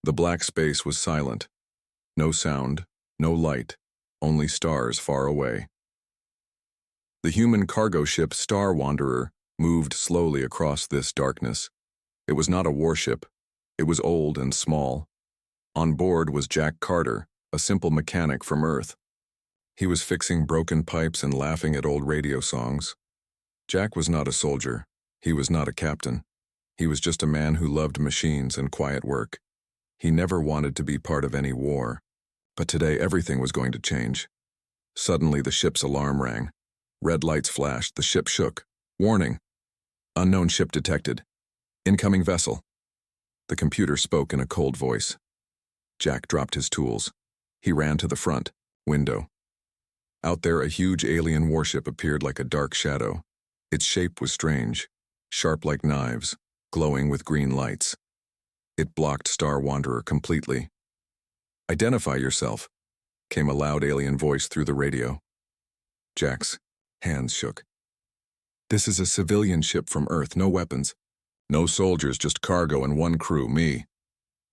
The black space was silent. No sound, no light, only stars far away. The human cargo ship Star Wanderer moved slowly across this darkness. It was not a warship. It was old and small. On board was Jack Carter, a simple mechanic from Earth. He was fixing broken pipes and laughing at old radio songs. Jack was not a soldier. He was not a captain. He was just a man who loved machines and quiet work. He never wanted to be part of any war. But today everything was going to change. Suddenly the ship's alarm rang. Red lights flashed, the ship shook. Warning! Unknown ship detected. Incoming vessel. The computer spoke in a cold voice. Jack dropped his tools. He ran to the front window. Out there a huge alien warship appeared like a dark shadow. Its shape was strange, sharp like knives, glowing with green lights. It blocked Star Wanderer completely. "Identify yourself," came a loud alien voice through the radio. Jack's hands shook. "This is a civilian ship from Earth, no weapons. No soldiers, just cargo and one crew, me."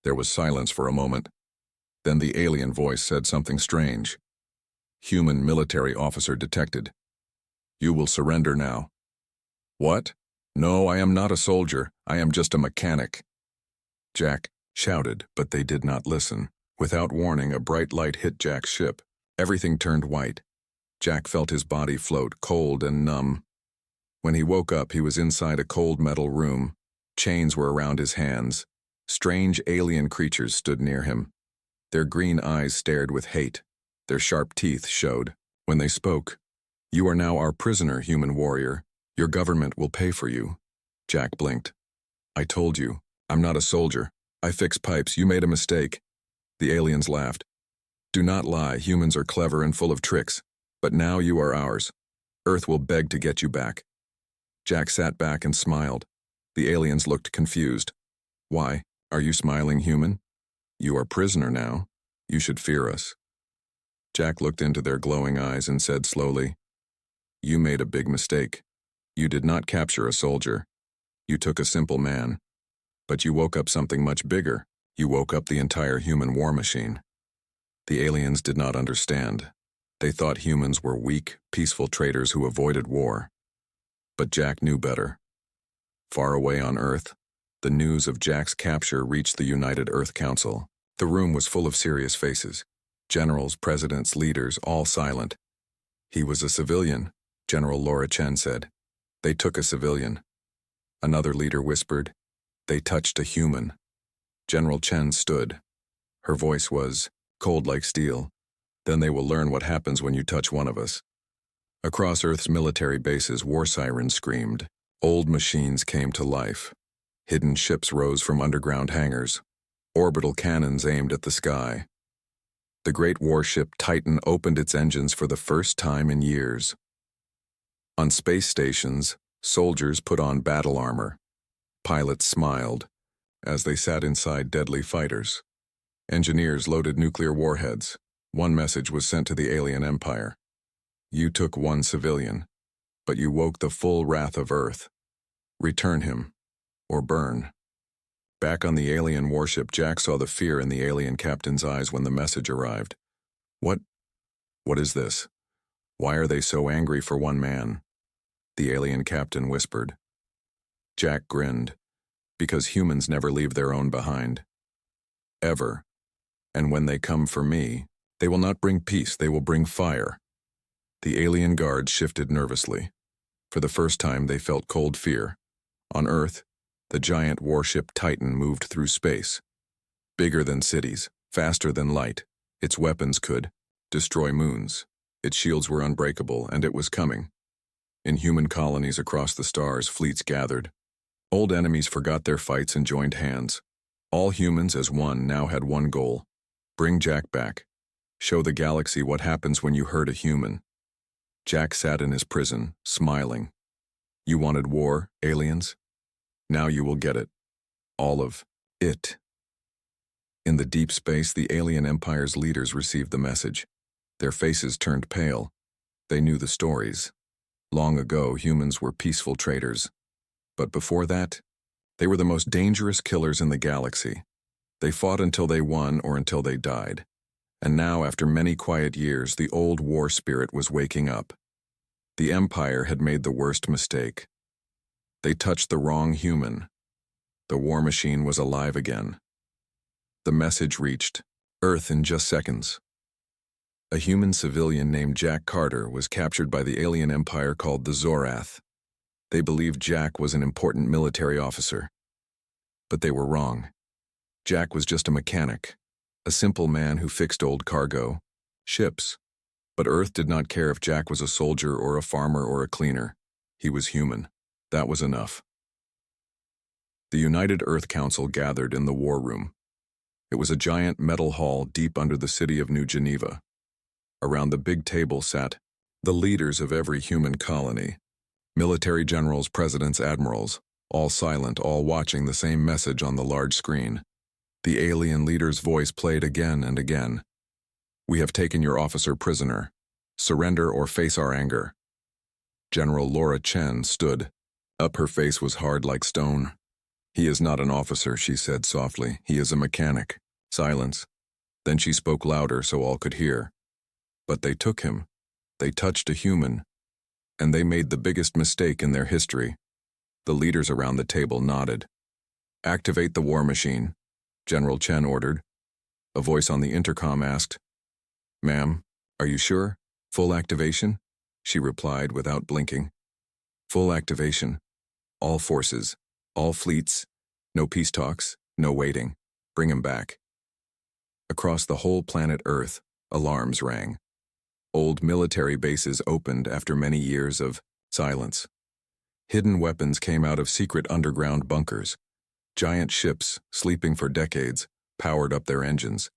There was silence for a moment. Then the alien voice said something strange. "Human military officer detected. You will surrender now." "What? No, I am not a soldier. I am just a mechanic." Jack shouted, but they did not listen. Without warning, a bright light hit Jack's ship. Everything turned white. Jack felt his body float, cold and numb. When he woke up, he was inside a cold metal room. Chains were around his hands. Strange alien creatures stood near him. Their green eyes stared with hate. Their sharp teeth showed. When they spoke, "You are now our prisoner, human warrior. Your government will pay for you." Jack blinked. "I told you, I'm not a soldier. I fix pipes. You made a mistake." The aliens laughed. "Do not lie. Humans are clever and full of tricks. But now you are ours. Earth will beg to get you back." Jack sat back and smiled. The aliens looked confused. "Why? Are you smiling, human? You are prisoner now. You should fear us." Jack looked into their glowing eyes and said slowly, "You made a big mistake. You did not capture a soldier. You took a simple man. But you woke up something much bigger. You woke up the entire human war machine." The aliens did not understand. They thought humans were weak, peaceful traitors who avoided war. But Jack knew better. Far away on Earth, the news of Jack's capture reached the United Earth Council. The room was full of serious faces. Generals, presidents, leaders, all silent. "He was a civilian," General Laura Chen said. "They took a civilian." Another leader whispered, "They touched a human." General Chen stood. Her voice was cold like steel. "Then they will learn what happens when you touch one of us." Across Earth's military bases, war sirens screamed. Old machines came to life. Hidden ships rose from underground hangars. Orbital cannons aimed at the sky. The great warship Titan opened its engines for the first time in years. On space stations, soldiers put on battle armor. Pilots smiled as they sat inside deadly fighters. Engineers loaded nuclear warheads. One message was sent to the alien empire. "You took one civilian, but you woke the full wrath of Earth. Return him, or burn." Back on the alien warship, Jack saw the fear in the alien captain's eyes when the message arrived. What is this? Why are they so angry for one man?" The alien captain whispered. Jack grinned. "Because humans never leave their own behind. Ever. And when they come for me, they will not bring peace, they will bring fire." The alien guards shifted nervously. For the first time, they felt cold fear. On Earth, the giant warship Titan moved through space. Bigger than cities, faster than light, its weapons could destroy moons. Its shields were unbreakable, and it was coming. In human colonies across the stars, fleets gathered. Old enemies forgot their fights and joined hands. All humans as one now had one goal: bring Jack back. Show the galaxy what happens when you hurt a human. Jack sat in his prison, smiling. You wanted war, aliens? Now you will get it. All of it. In the deep space, the alien empire's leaders received the message. Their faces turned pale. They knew the stories. Long ago, humans were peaceful traders. But before that, they were the most dangerous killers in the galaxy. They fought until they won or until they died. And now, after many quiet years, the old war spirit was waking up. The Empire had made the worst mistake. They touched the wrong human. The war machine was alive again. The message reached Earth in just seconds. A human civilian named Jack Carter was captured by the alien empire called the Zorath. They believed Jack was an important military officer. But they were wrong. Jack was just a mechanic, a simple man who fixed old cargo, ships. But Earth did not care if Jack was a soldier or a farmer or a cleaner. He was human. That was enough. The United Earth Council gathered in the war room. It was a giant metal hall deep under the city of New Geneva. Around the big table sat the leaders of every human colony, military generals, presidents, admirals, all silent, all watching the same message on the large screen. The alien leader's voice played again and again. "We have taken your officer prisoner. Surrender or face our anger." General Laura Chen stood up. Her face was hard like stone. "He is not an officer," she said softly. "He is a mechanic." Silence. Then she spoke louder so all could hear. "But they took him. They touched a human. And they made the biggest mistake in their history." The leaders around the table nodded. "Activate the war machine," General Chen ordered. A voice on the intercom asked, "Ma'am, are you sure? Full activation?" She replied without blinking. "Full activation. All forces, all fleets. No peace talks, no waiting. Bring him back." Across the whole planet Earth, alarms rang. Old military bases opened after many years of silence. Hidden weapons came out of secret underground bunkers. Giant ships, sleeping for decades, powered up their engines.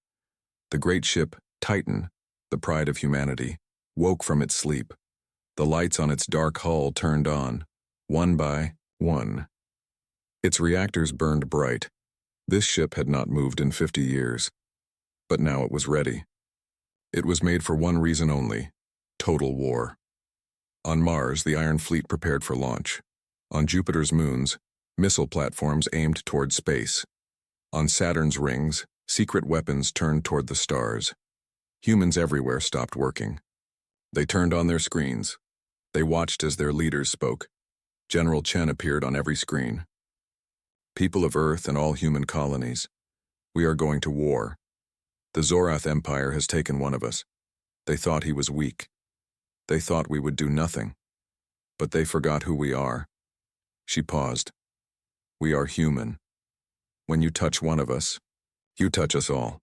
The great ship, Titan, the pride of humanity, woke from its sleep. The lights on its dark hull turned on, one by one. Its reactors burned bright. This ship had not moved in 50 years. But now it was ready. It was made for one reason only: total war. On Mars, the Iron Fleet prepared for launch. On Jupiter's moons, missile platforms aimed toward space. On Saturn's rings, secret weapons turned toward the stars. Humans everywhere stopped working. They turned on their screens. They watched as their leaders spoke. General Chen appeared on every screen. "People of Earth and all human colonies, we are going to war. The Zorath Empire has taken one of us. They thought he was weak. They thought we would do nothing. But they forgot who we are." She paused. "We are human. When you touch one of us, you touch us all.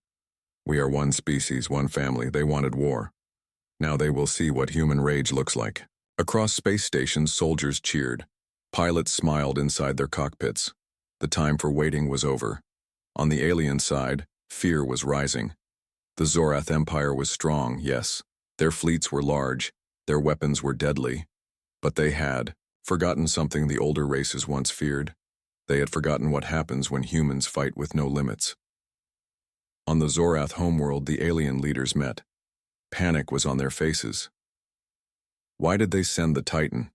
We are one species, one family. They wanted war. Now they will see what human rage looks like." Across space stations, soldiers cheered. Pilots smiled inside their cockpits. The time for waiting was over. On the alien side, fear was rising. The Zorath Empire was strong, yes. Their fleets were large. Their weapons were deadly. But they had forgotten something the older races once feared. They had forgotten what happens when humans fight with no limits. On the Zorath homeworld, the alien leaders met. Panic was on their faces. "Why did they send the Titan?"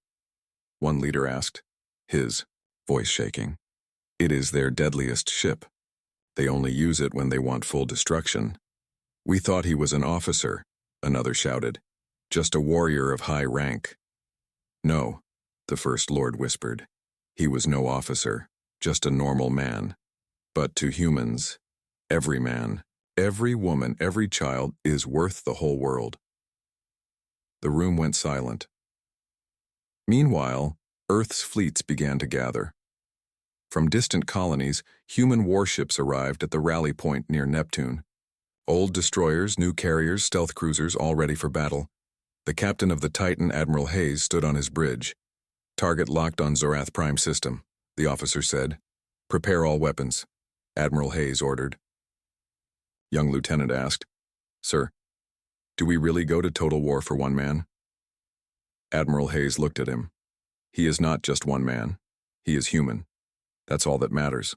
one leader asked, his voice shaking. "It is their deadliest ship. They only use it when they want full destruction." "We thought he was an officer," another shouted. "Just a warrior of high rank." "No," the First Lord whispered. "He was no officer, just a normal man. But to humans, every man, every woman, every child is worth the whole world." The room went silent. Meanwhile, Earth's fleets began to gather. From distant colonies, human warships arrived at the rally point near Neptune. Old destroyers, new carriers, stealth cruisers, all ready for battle. The captain of the Titan, Admiral Hayes, stood on his bridge. "Target locked on Zorath Prime System," the officer said. "Prepare all weapons," Admiral Hayes ordered. Young lieutenant asked, "Sir, do we really go to total war for one man?" Admiral Hayes looked at him. "He is not just one man. He is human. That's all that matters."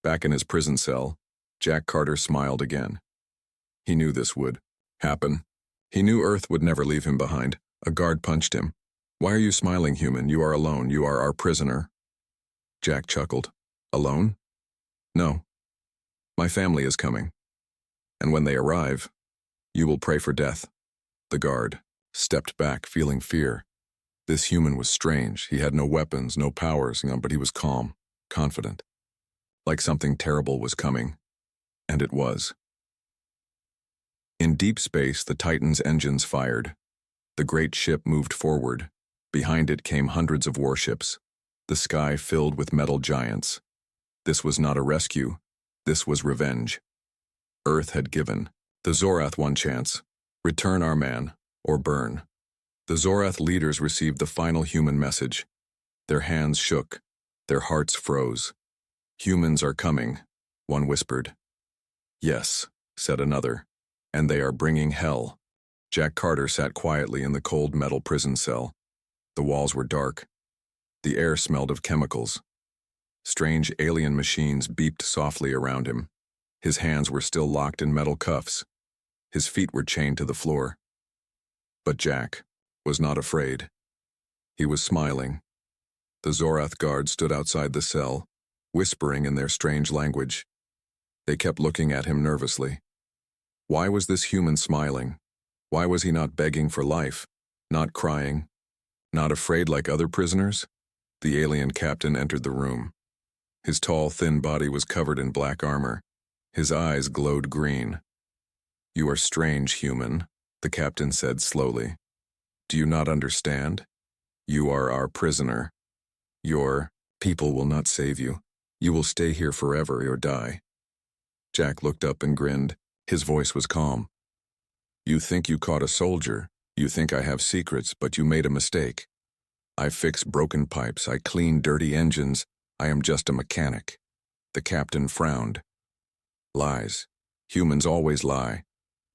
Back in his prison cell, Jack Carter smiled again. He knew this would happen. He knew Earth would never leave him behind. A guard punched him. "Why are you smiling, human? You are alone. You are our prisoner." Jack chuckled. "Alone? No. My family is coming. And when they arrive, you will pray for death." The guard stepped back, feeling fear. This human was strange. He had no weapons, no powers, but he was calm, confident. Like something terrible was coming. And it was. In deep space, the Titan's engines fired. The great ship moved forward. Behind it came hundreds of warships. The sky filled with metal giants. This was not a rescue. This was revenge. Earth had given. The Zorath one chance. Return our man, or burn. The Zorath leaders received the final human message. Their hands shook. Their hearts froze. "Humans are coming," one whispered. "Yes," said another. "And they are bringing hell." Jack Carter sat quietly in the cold metal prison cell. The walls were dark. The air smelled of chemicals. Strange alien machines beeped softly around him. His hands were still locked in metal cuffs. His feet were chained to the floor. But Jack was not afraid. He was smiling. The Zorath guards stood outside the cell, whispering in their strange language. They kept looking at him nervously. Why was this human smiling? Why was he not begging for life, not crying, not afraid like other prisoners? The alien captain entered the room. His tall, thin body was covered in black armor. His eyes glowed green. "You are strange, human," the captain said slowly. "Do you not understand? You are our prisoner. Your people will not save you. You will stay here forever or die." Jack looked up and grinned. His voice was calm. "You think you caught a soldier. You think I have secrets, but you made a mistake. I fix broken pipes. I clean dirty engines. I am just a mechanic." The captain frowned. "Lies. Humans always lie.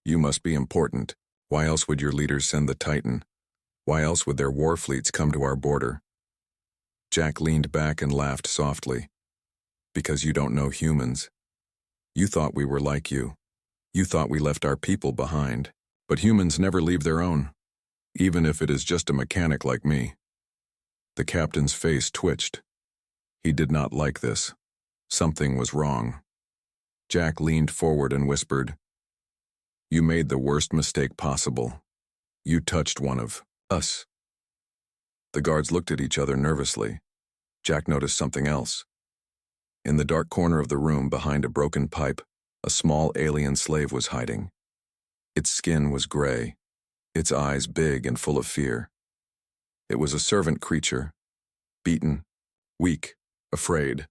You must be important. Why else would your leaders send the Titan? Why else would their war fleets come to our border?" Jack leaned back and laughed softly. "Because you don't know humans. You thought we were like you. You thought we left our people behind. But humans never leave their own, even if it is just a mechanic like me." The captain's face twitched. He did not like this. Something was wrong. Jack leaned forward and whispered, "You made the worst mistake possible. You touched one of us." The guards looked at each other nervously. Jack noticed something else. In the dark corner of the room, behind a broken pipe, a small alien slave was hiding. Its skin was gray, its eyes big and full of fear. It was a servant creature, beaten, weak, afraid.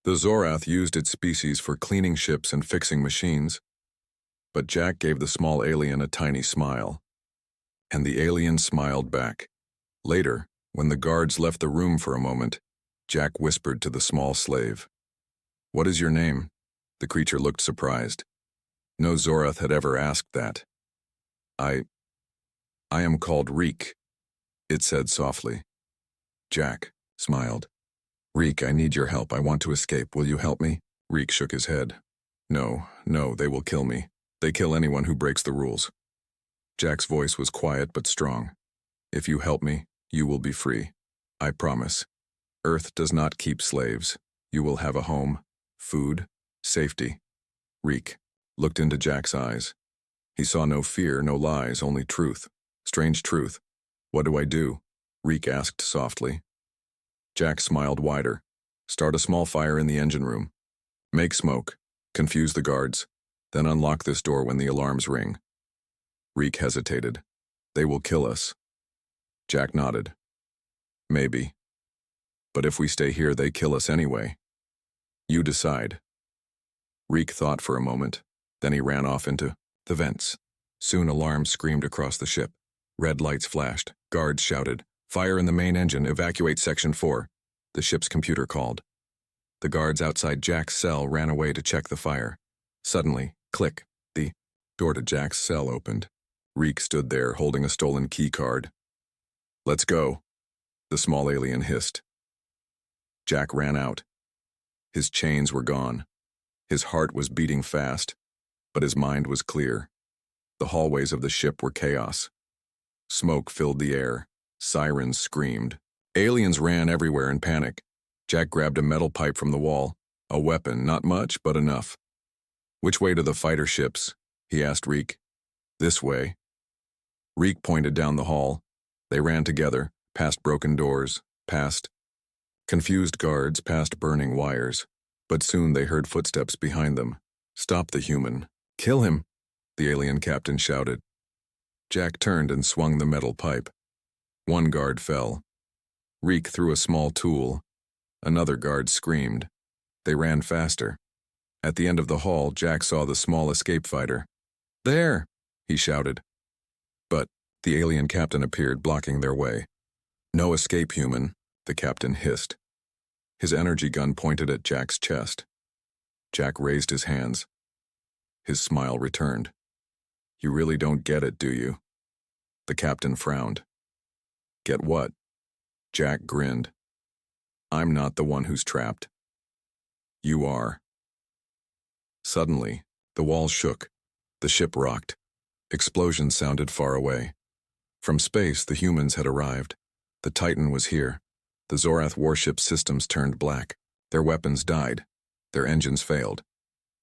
The Zorath used its species for cleaning ships and fixing machines. But Jack gave the small alien a tiny smile. And the alien smiled back. Later, when the guards left the room for a moment, Jack whispered to the small slave, "What is your name?" The creature looked surprised. No Zorath had ever asked that. I am called Reek," it said softly. Jack smiled. "Reek, I need your help. I want to escape. Will you help me?" Reek shook his head. No, they will kill me. They kill anyone who breaks the rules." Jack's voice was quiet but strong. "If you help me, you will be free. I promise. Earth does not keep slaves. You will have a home, food, safety." Reek looked into Jack's eyes. He saw no fear, no lies, only truth. Strange truth. "What do I do?" Reek asked softly. Jack smiled wider. "Start a small fire in the engine room. Make smoke. Confuse the guards. Then unlock this door when the alarms ring." Reek hesitated. "They will kill us." Jack nodded. "Maybe. But if we stay here, they kill us anyway. You decide." Reek thought for a moment. Then he ran off into the vents. Soon alarms screamed across the ship. Red lights flashed. Guards shouted, "Fire in the main engine, evacuate Section 4. The ship's computer called. The guards outside Jack's cell ran away to check the fire. Suddenly, click, the door to Jack's cell opened. Reek stood there holding a stolen key card. "Let's go," the small alien hissed. Jack ran out. His chains were gone. His heart was beating fast, but his mind was clear. The hallways of the ship were chaos. Smoke filled the air. Sirens screamed. Aliens ran everywhere in panic. Jack grabbed a metal pipe from the wall. A weapon, not much, but enough. Which way to the fighter ships? He asked Reek. This way. Reek pointed down the hall. They ran together, past broken doors, past confused guards, past burning wires. But soon they heard footsteps behind them. Stop the human. Kill him, the alien captain shouted. Jack turned and swung the metal pipe. One guard fell. Reek threw a small tool. Another guard screamed. They ran faster. At the end of the hall, Jack saw the small escape fighter. There, he shouted. But the alien captain appeared, blocking their way. No escape, human, the captain hissed. His energy gun pointed at Jack's chest. Jack raised his hands. His smile returned. You really don't get it, do you? The captain frowned. Get what? Jack grinned. I'm not the one who's trapped. You are. Suddenly, the walls shook. The ship rocked. Explosions sounded far away. From space, the humans had arrived. The Titan was here. The Zorath warship systems turned black. Their weapons died. Their engines failed.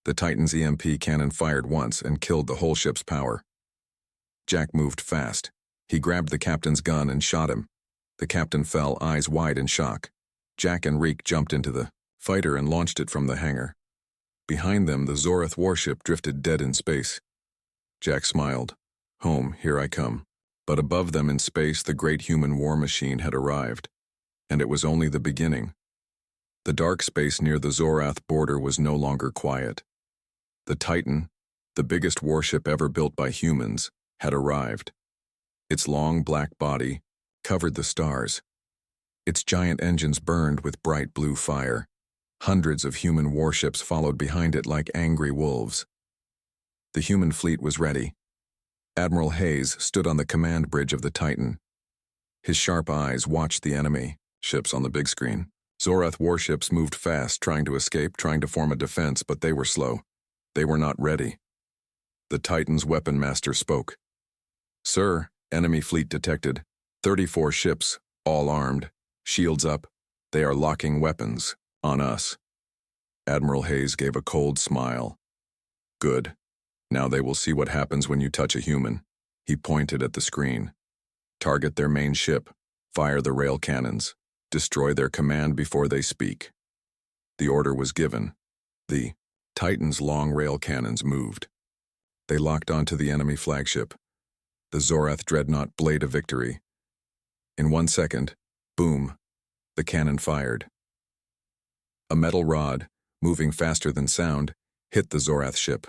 The Titan's EMP cannon fired once and killed the whole ship's power. Jack moved fast. He grabbed the captain's gun and shot him. The captain fell, eyes wide in shock. Jack and Reek jumped into the fighter and launched it from the hangar. Behind them, the Zorath warship drifted dead in space. Jack smiled. Home, here I come. But above them in space, the great human war machine had arrived. And it was only the beginning. The dark space near the Zorath border was no longer quiet. The Titan, the biggest warship ever built by humans, had arrived. Its long black body covered the stars. Its giant engines burned with bright blue fire. Hundreds of human warships followed behind it like angry wolves. The human fleet was ready. Admiral Hayes stood on the command bridge of the Titan. His sharp eyes watched the enemy ships on the big screen. Zorath warships moved fast, trying to escape, trying to form a defense, but they were slow. They were not ready. The Titan's weapon master spoke. Sir, enemy fleet detected. 34 ships, all armed. Shields up. They are locking weapons on us. Admiral Hayes gave a cold smile. Good. Now they will see what happens when you touch a human. He pointed at the screen. Target their main ship. Fire the rail cannons. Destroy their command before they speak. The order was given. The Titan's long rail cannons moved. They locked onto the enemy flagship. The Zorath dreadnought Blade of Victory. In 1 second, boom, the cannon fired. A metal rod, moving faster than sound, hit the Zorath ship.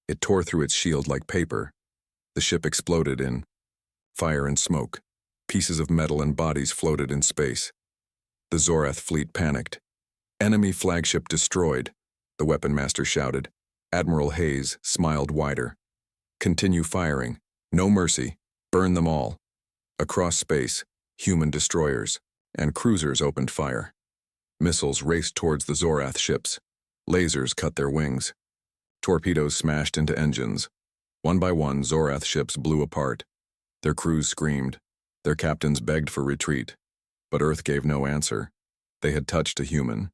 It tore through its shield like paper. The ship exploded in fire and smoke. Pieces of metal and bodies floated in space. The Zorath fleet panicked. Enemy flagship destroyed, the weapon master shouted. Admiral Hayes smiled wider. Continue firing. No mercy. Burn them all. Across space, human destroyers and cruisers opened fire. Missiles raced towards the Zorath ships. Lasers cut their wings. Torpedoes smashed into engines. One by one, Zorath ships blew apart. Their crews screamed. Their captains begged for retreat. But Earth gave no answer. They had touched a human,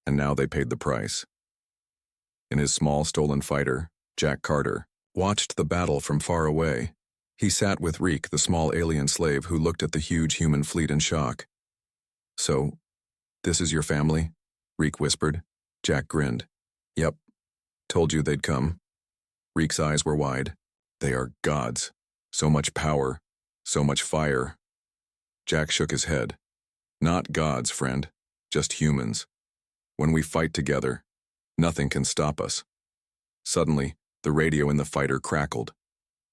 and now they paid the price. In his small stolen fighter, Jack Carter watched the battle from far away. He sat with Reek, the small alien slave who looked at the huge human fleet in shock. So, this is your family? Reek whispered. Jack grinned. Yep. Told you they'd come. Reek's eyes were wide. They are gods. So much power. So much fire. Jack shook his head. Not gods, friend. Just humans. When we fight together, nothing can stop us. Suddenly, the radio in the fighter crackled.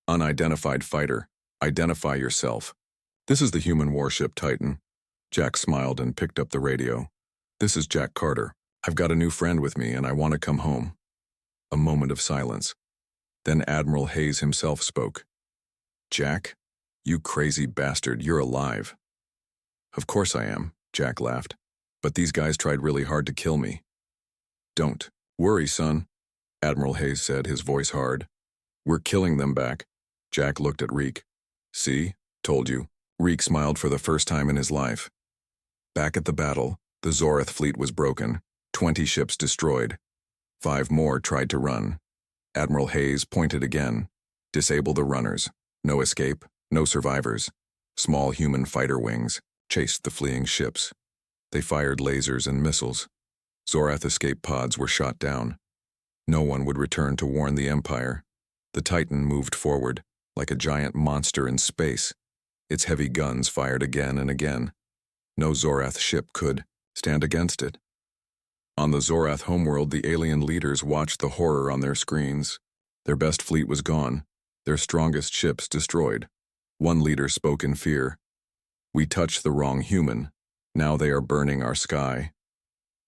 Unidentified fighter, identify yourself. This is the human warship Titan. Jack smiled and picked up the radio. This is Jack Carter. I've got a new friend with me and I want to come home. A moment of silence. Then Admiral Hayes himself spoke. Jack, you crazy bastard, you're alive. Of course I am, Jack laughed. But these guys tried really hard to kill me. Don't worry, son, Admiral Hayes said, his voice hard. We're killing them back. Jack looked at Reek. See, told you. Reek smiled for the first time in his life. Back at the battle, the Zorath fleet was broken. 20 ships destroyed. 5 more tried to run. Admiral Hayes pointed again. Disable the runners. No escape, no survivors. Small human fighter wings chased the fleeing ships. They fired lasers and missiles. Zorath escape pods were shot down. No one would return to warn the Empire. The Titan moved forward, like a giant monster in space. Its heavy guns fired again and again. No Zorath ship could stand against it. On the Zorath homeworld, the alien leaders watched the horror on their screens. Their best fleet was gone, their strongest ships destroyed. One leader spoke in fear. "We touched the wrong human. Now they are burning our sky."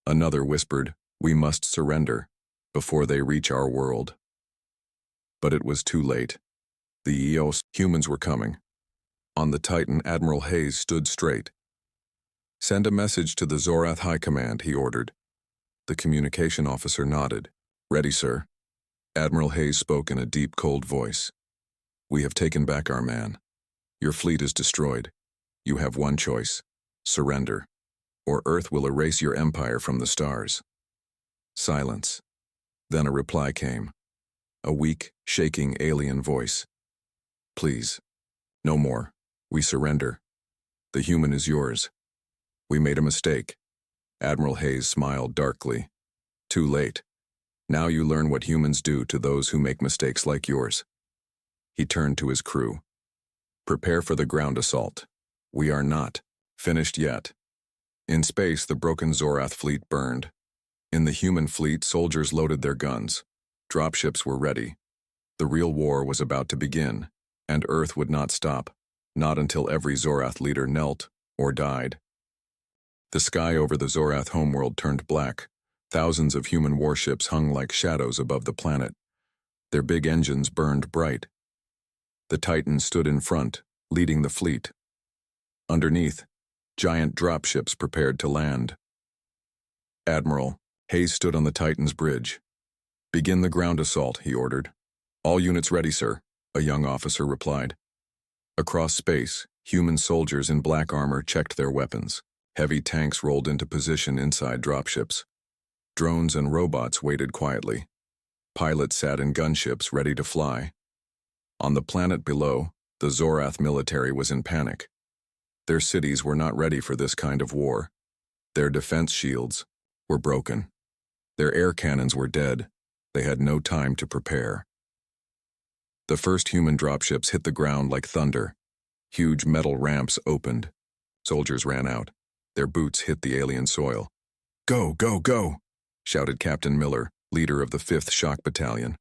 Another whispered, "We must surrender before they reach our world." But it was too late. The EOS humans were coming. On the Titan, Admiral Hayes stood straight. "Send a message to the Zorath High Command," he ordered. The communication officer nodded. "Ready, sir." Admiral Hayes spoke in a deep, cold voice. "We have taken back our man. Your fleet is destroyed. You have one choice: surrender, or Earth will erase your empire from the stars." Silence. Then a reply came. A weak, shaking alien voice. "Please, no more. We surrender. The human is yours. We made a mistake." Admiral Hayes smiled darkly. "Too late. Now you learn what humans do to those who make mistakes like yours." He turned to his crew. "Prepare for the ground assault. We are not finished yet." In space, the broken Zorath fleet burned. In the human fleet, soldiers loaded their guns. Dropships were ready. The real war was about to begin, and Earth would not stop, not until every Zorath leader knelt or died. The sky over the Zorath homeworld turned black. Thousands of human warships hung like shadows above the planet. Their big engines burned bright. The Titan stood in front, leading the fleet. Underneath, giant dropships prepared to land. Admiral Hayes stood on the Titan's bridge. "Begin the ground assault," he ordered. "All units ready, sir," a young officer replied. Across space, human soldiers in black armor checked their weapons. Heavy tanks rolled into position inside dropships. Drones and robots waited quietly. Pilots sat in gunships ready to fly. On the planet below, the Zorath military was in panic. Their cities were not ready for this kind of war. Their defense shields were broken. Their air cannons were dead. They had no time to prepare. The first human dropships hit the ground like thunder. Huge metal ramps opened. Soldiers ran out. Their boots hit the alien soil. "Go, go, go!" shouted Captain Miller, leader of the 5th Shock Battalion.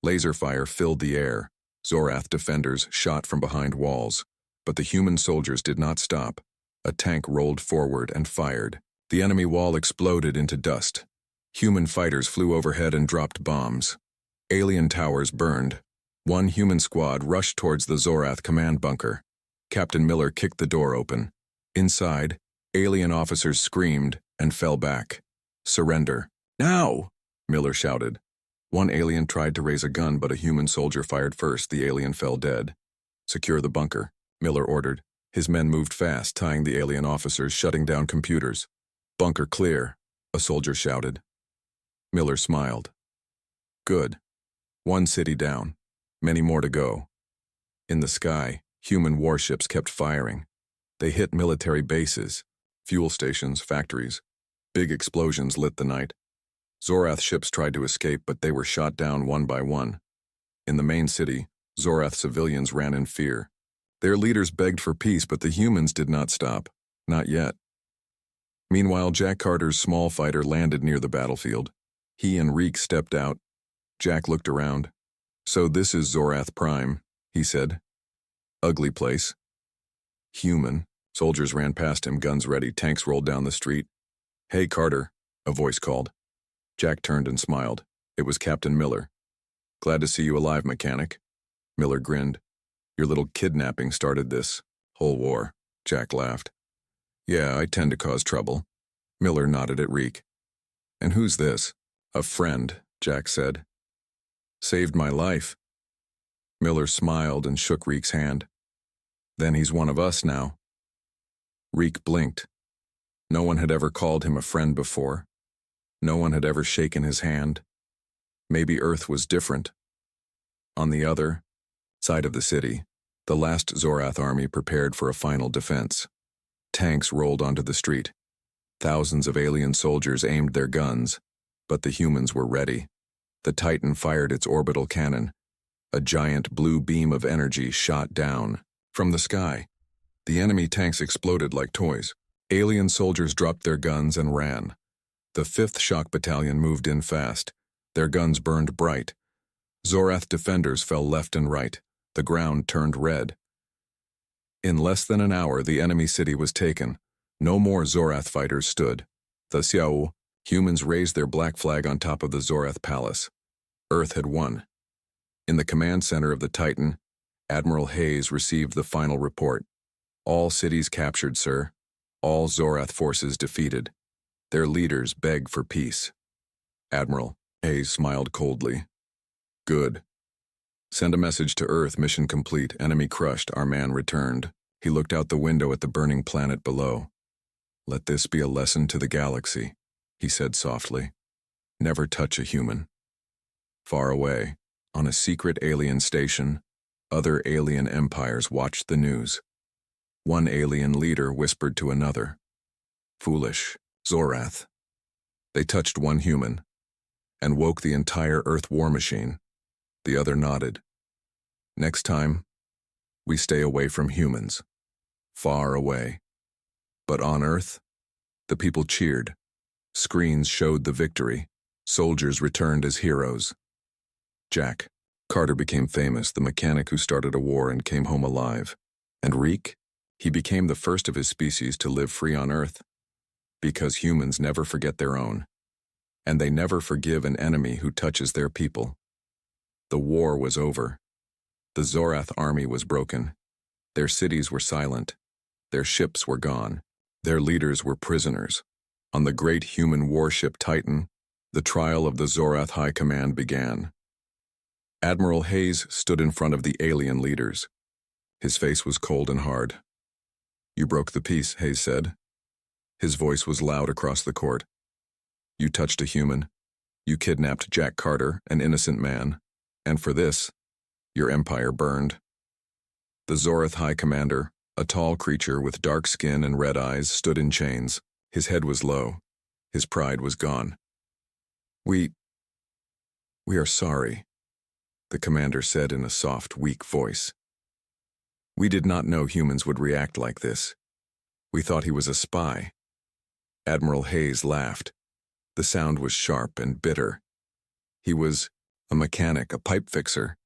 Laser fire filled the air. Zorath defenders shot from behind walls. But the human soldiers did not stop. A tank rolled forward and fired. The enemy wall exploded into dust. Human fighters flew overhead and dropped bombs. Alien towers burned. One human squad rushed towards the Zorath command bunker. Captain Miller kicked the door open. Inside, alien officers screamed and fell back. "Surrender. Now!" Miller shouted. One alien tried to raise a gun, but a human soldier fired first. The alien fell dead. "Secure the bunker," Miller ordered. His men moved fast, tying the alien officers, shutting down computers. "Bunker clear," a soldier shouted. Miller smiled. "Good. One city down. Many more to go." In the sky, human warships kept firing. They hit military bases, fuel stations, factories. Big explosions lit the night. Zorath ships tried to escape, but they were shot down one by one. In the main city, Zorath civilians ran in fear. Their leaders begged for peace, but the humans did not stop. Not yet. Meanwhile, Jack Carter's small fighter landed near the battlefield. He and Reek stepped out. Jack looked around. "So this is Zorath Prime," he said. "Ugly place." "Human." Soldiers ran past him, guns ready. Tanks rolled down the street. "Hey, Carter," a voice called. Jack turned and smiled. It was Captain Miller. "Glad to see you alive, mechanic." Miller grinned. "Your little kidnapping started this whole war." Jack laughed. "Yeah, I tend to cause trouble." Miller nodded at Reek. "And who's this?" "A friend," Jack said. "Saved my life." Miller smiled and shook Reek's hand. "Then he's one of us now." Reek blinked. No one had ever called him a friend before. No one had ever shaken his hand. Maybe Earth was different. On the other side of the city, the last Zorath army prepared for a final defense. Tanks rolled onto the street. Thousands of alien soldiers aimed their guns, but the humans were ready. The Titan fired its orbital cannon. A giant blue beam of energy shot down from the sky. The enemy tanks exploded like toys. Alien soldiers dropped their guns and ran. The 5th Shock Battalion moved in fast. Their guns burned bright. Zorath defenders fell left and right. The ground turned red. In less than an hour, the enemy city was taken. No more Zorath fighters stood. The Xiao humans raised their black flag on top of the Zorath palace. Earth had won. In the command center of the Titan, Admiral Hayes received the final report. All cities captured, sir. All Zorath forces defeated. Their leaders beg for peace. Admiral Hayes smiled coldly. Good. Send a message to Earth, mission complete, enemy crushed, our man returned. He looked out the window at the burning planet below. Let this be a lesson to the galaxy, he said softly. Never touch a human. Far away, on a secret alien station, other alien empires watched the news. One alien leader whispered to another. Foolish, Zorath. They touched one human and woke the entire Earth war machine. The other nodded. Next time, we stay away from humans. Far away. But on Earth, the people cheered. Screens showed the victory. Soldiers returned as heroes. Jack Carter became famous, the mechanic who started a war and came home alive. And Reek, he became the first of his species to live free on Earth. Because humans never forget their own. And they never forgive an enemy who touches their people. The war was over. The Zorath army was broken. Their cities were silent. Their ships were gone. Their leaders were prisoners. On the great human warship Titan, the trial of the Zorath High Command began. Admiral Hayes stood in front of the alien leaders. His face was cold and hard. You broke the peace, Hayes said. His voice was loud across the court. You touched a human. You kidnapped Jack Carter, an innocent man. And for this, your empire burned. The Zorath High Commander, a tall creature with dark skin and red eyes, stood in chains. His head was low. His pride was gone. We are sorry, the commander said in a soft, weak voice. We did not know humans would react like this. We thought he was a spy. Admiral Hayes laughed. The sound was sharp and bitter. He was a mechanic, a pipe fixer.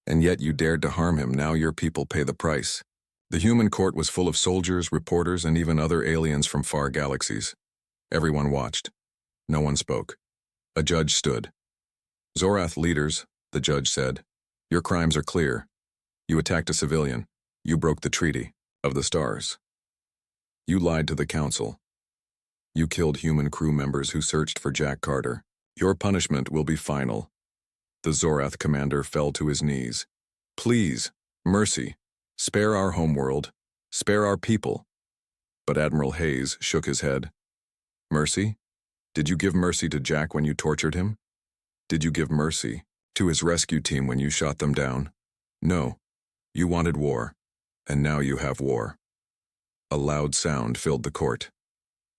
And yet you dared to harm him. Now your people pay the price. The human court was full of soldiers, reporters, and even other aliens from far galaxies. Everyone watched. No one spoke. A judge stood. Zorath leaders, the judge said, your crimes are clear. You attacked a civilian. You broke the treaty of the stars. You lied to the council. You killed human crew members who searched for Jack Carter. Your punishment will be final. The Zorath commander fell to his knees. Please, mercy, spare our homeworld, spare our people. But Admiral Hayes shook his head. Mercy? Did you give mercy to Jack when you tortured him? Did you give mercy to his rescue team when you shot them down? No. You wanted war, and now you have war. A loud sound filled the court.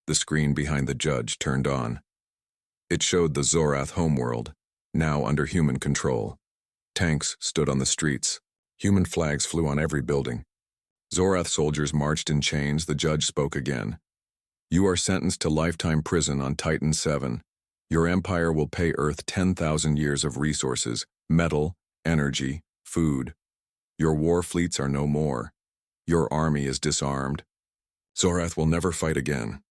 The screen behind the judge turned on. It showed the Zorath homeworld, now under human control. Tanks stood on the streets. Human flags flew on every building. Zorath soldiers marched in chains. The judge spoke again. You are sentenced to lifetime prison on Titan 7. Your empire will pay Earth 10,000 years of resources, metal, energy, food. Your war fleets are no more. Your army is disarmed. Zorath will never fight again.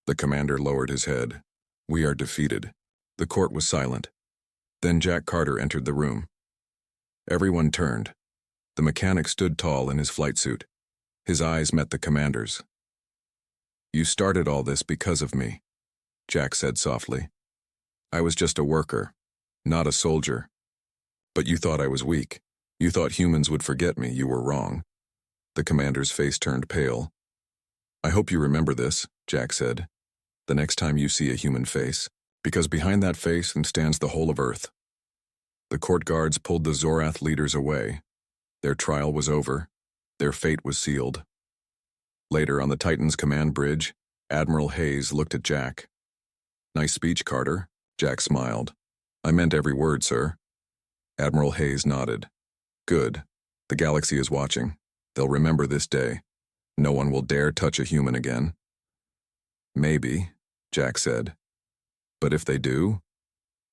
The commander lowered his head. We are defeated. The court was silent. Then Jack Carter entered the room. Everyone turned. The mechanic stood tall in his flight suit. His eyes met the commander's. You started all this because of me, Jack said softly. I was just a worker, not a soldier. But you thought I was weak. You thought humans would forget me. You were wrong. The commander's face turned pale. I hope you remember this, Jack said, the next time you see a human face, because behind that face stands the whole of Earth. The court guards pulled the Zorath leaders away. Their trial was over. Their fate was sealed. Later, on the Titan's command bridge, Admiral Hayes looked at Jack. "Nice speech, Carter." Jack smiled. "I meant every word, sir." Admiral Hayes nodded. "Good. The galaxy is watching. They'll remember this day. No one will dare touch a human again." "Maybe," Jack said. "But if they do?"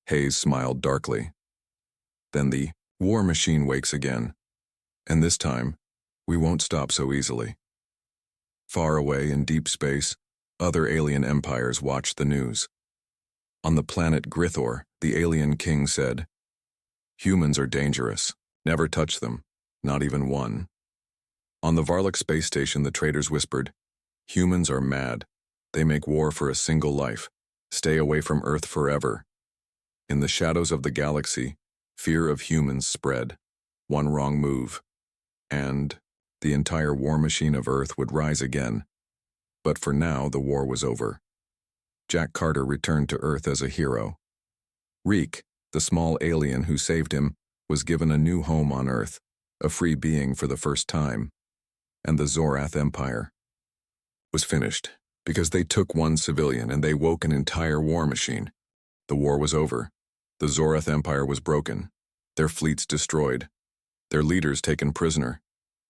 Hayes smiled darkly. "Then the war machine wakes again. And this time, we won't stop so easily." Far away in deep space, other alien empires watched the news. On the planet Grithor, the alien king said, "Humans are dangerous. Never touch them. Not even one." On the Varlock space station, the traders whispered, "Humans are mad. They make war for a single life. Stay away from Earth forever." In the shadows of the galaxy, fear of humans spread. One wrong move, and the entire war machine of Earth would rise again. But for now, the war was over. Jack Carter returned to Earth as a hero. Reek, the small alien who saved him, was given a new home on Earth, a free being for the first time. And the Zorath Empire was finished, because they took one civilian and they woke an entire war machine. The war was over. The Zorath Empire was broken, their fleets destroyed, their leaders taken prisoner.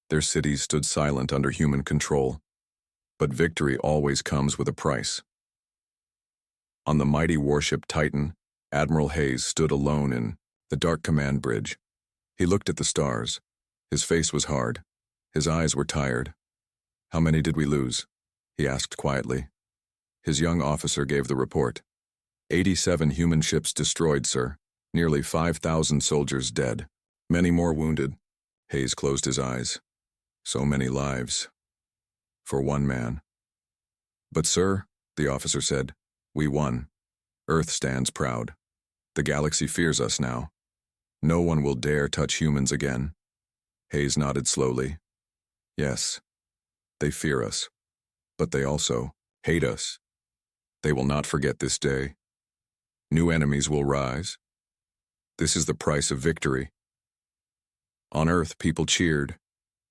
Their cities stood silent under human control. But victory always comes with a price. On the mighty warship Titan, Admiral Hayes stood alone in the dark command bridge. He looked at the stars. His face was hard. His eyes were tired. "How many did we lose?" he asked quietly. His young officer gave the report. 87 human ships destroyed, sir. Nearly 5,000 soldiers dead. Many more wounded." Hayes closed his eyes. "So many lives. For one man." "But sir," the officer said, "we won. Earth stands proud. The galaxy fears us now. No one will dare touch humans again." Hayes nodded slowly. "Yes, they fear us, but they also hate us. They will not forget this day. New enemies will rise. This is the price of victory." On Earth, people cheered.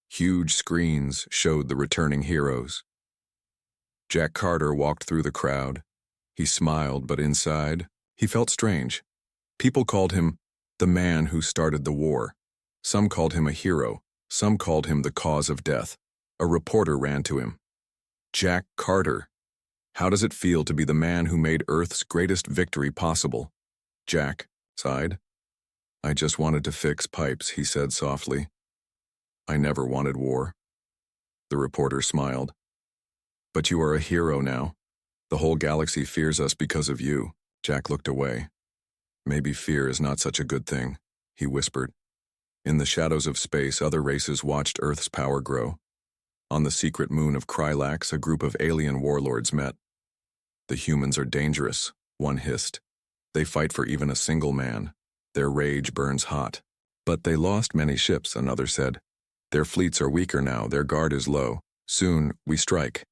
Huge screens showed the returning heroes. Jack Carter walked through the crowd. He smiled, but inside, he felt strange. People called him the man who started the war. Some called him a hero. Some called him the cause of death. A reporter ran to him. "Jack Carter, how does it feel to be the man who made Earth's greatest victory possible?" Jack sighed. "I just wanted to fix pipes," he said softly. "I never wanted war." The reporter smiled. "But you are a hero now. The whole galaxy fears us because of you." Jack looked away. "Maybe fear is not such a good thing," he whispered. In the shadows of space, other races watched Earth's power grow. On the secret moon of Krylax, a group of alien warlords met. "The humans are dangerous," one hissed. "They fight for even a single man. Their rage burns hot." "But they lost many ships," another said. "Their fleets are weaker now, their guard is low. Soon, we strike."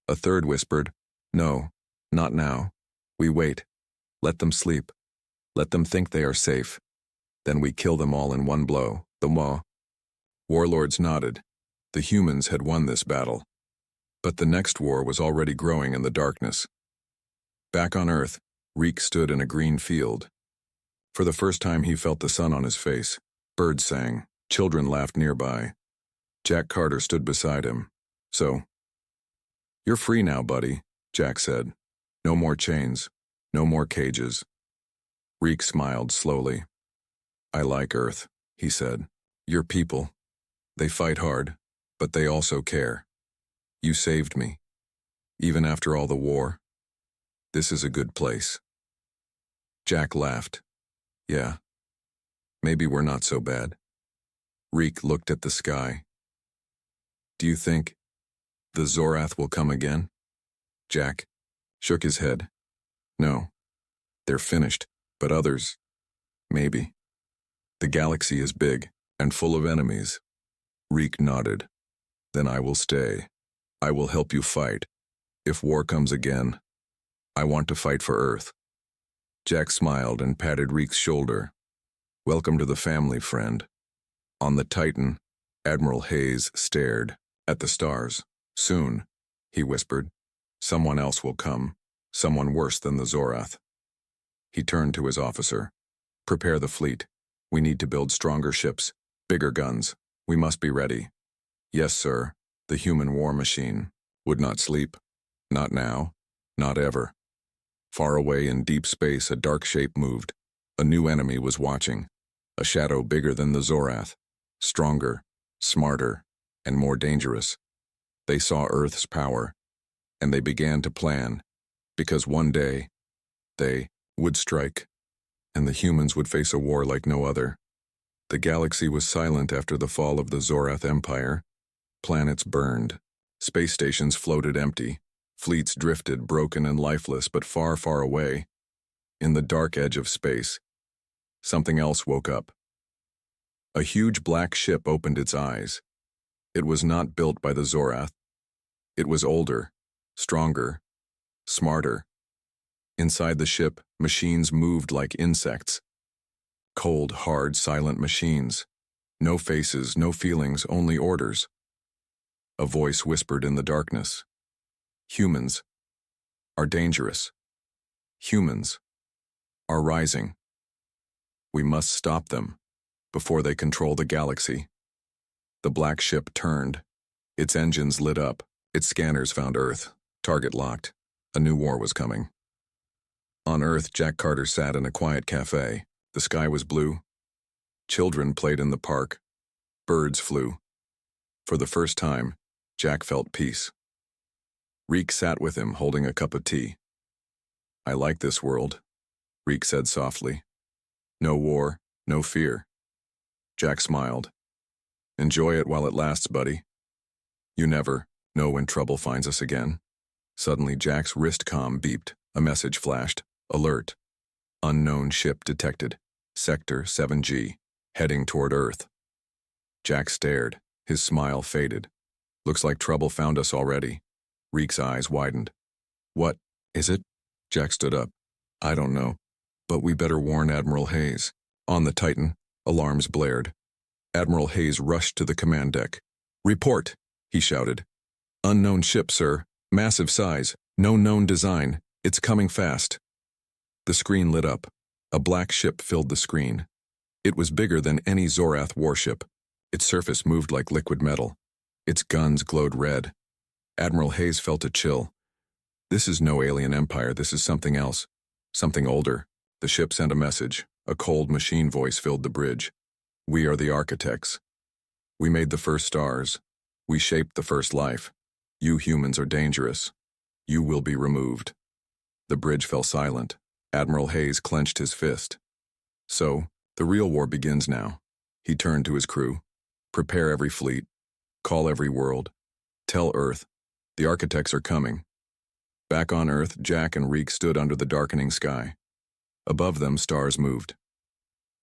A third whispered, "No, not now. We wait. Let them sleep. Let them think they are safe. Then we kill them all in one blow, the Maw." Warlords nodded. The humans had won this battle. But the next war was already growing in the darkness. Back on Earth, Reek stood in a green field. For the first time, he felt the sun on his face. Birds sang. Children laughed nearby. Jack Carter stood beside him. "So, you're free now, buddy," Jack said. "No more chains. No more cages." Reek smiled slowly. "I like Earth," he said. "Your people. They fight hard, but they also care. You saved me. Even after all the war. This is a good place." Jack laughed. "Yeah. Maybe we're not so bad." Reek looked at the sky. "Do you think the Zorath will come again?" Jack shook his head. "No. They're finished, but others, maybe. The galaxy is big and full of enemies." Reek nodded. "Then I will stay. I will help you fight. If war comes again, I want to fight for Earth." Jack smiled and patted Reek's shoulder. Welcome to the family, friend. On the Titan, Admiral Hayes stared at the stars. Soon, he whispered, someone else will come, someone worse than the Zorath. He turned to his officer. Prepare the fleet. We need to build stronger ships, bigger guns. We must be ready. Yes, sir. The human war machine would not sleep. Not now. Not ever. Far away in deep space, a dark shape moved. A new enemy was watching. A shadow bigger than the Zorath. Stronger, smarter, and more dangerous. They saw Earth's power, and they began to plan, because one day, they would strike, and the humans would face a war like no other. The galaxy was silent after the fall of the Zorath Empire. Planets burned. Space stations floated empty. Fleets drifted, broken and lifeless, but far, far away. In the dark edge of space, something else woke up. A huge black ship opened its eyes. It was not built by the Zorath. It was older, stronger, smarter. Inside the ship, machines moved like insects. Cold, hard, silent machines. No faces, no feelings, only orders. A voice whispered in the darkness. Humans are dangerous. Humans are rising. We must stop them before they control the galaxy. The black ship turned. Its engines lit up. Its scanners found Earth. Target locked. A new war was coming. On Earth, Jack Carter sat in a quiet cafe. The sky was blue. Children played in the park. Birds flew. For the first time, Jack felt peace. Reek sat with him, holding a cup of tea. I like this world, Reek said softly. No war, no fear. Jack smiled. Enjoy it while it lasts, buddy. You never know when trouble finds us again. Suddenly, Jack's wrist comm beeped. A message flashed. Alert. Unknown ship detected. Sector 7G. Heading toward Earth. Jack stared. His smile faded. Looks like trouble found us already. Reek's eyes widened. What is it? Jack stood up. I don't know. But we better warn Admiral Hayes. On the Titan, alarms blared. Admiral Hayes rushed to the command deck. Report, he shouted. Unknown ship, sir. Massive size. No known design. It's coming fast. The screen lit up. A black ship filled the screen. It was bigger than any Zorath warship. Its surface moved like liquid metal. Its guns glowed red. Admiral Hayes felt a chill. This is no alien empire, this is something else. Something older. The ship sent a message. A cold machine voice filled the bridge. We are the architects. We made the first stars. We shaped the first life. You humans are dangerous. You will be removed. The bridge fell silent. Admiral Hayes clenched his fist. So, the real war begins now. He turned to his crew. Prepare every fleet. Call every world. Tell Earth. The architects are coming. Back on Earth, Jack and Reek stood under the darkening sky. Above them, stars moved.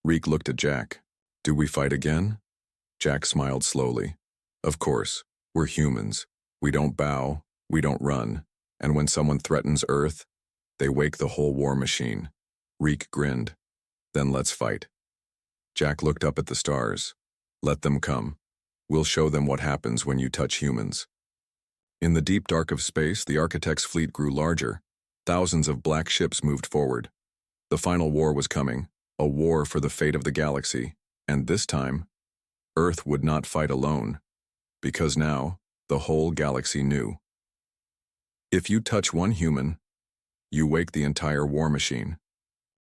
Reek looked at Jack. Do we fight again? Jack smiled slowly. Of course, we're humans. We don't bow, we don't run. And when someone threatens Earth, they wake the whole war machine. Reek grinned. Then let's fight. Jack looked up at the stars. Let them come. We'll show them what happens when you touch humans. In the deep dark of space, the architect's fleet grew larger. Thousands of black ships moved forward. The final war was coming, a war for the fate of the galaxy, and this time, Earth would not fight alone, because now, the whole galaxy knew. If you touch one human, you wake the entire war machine.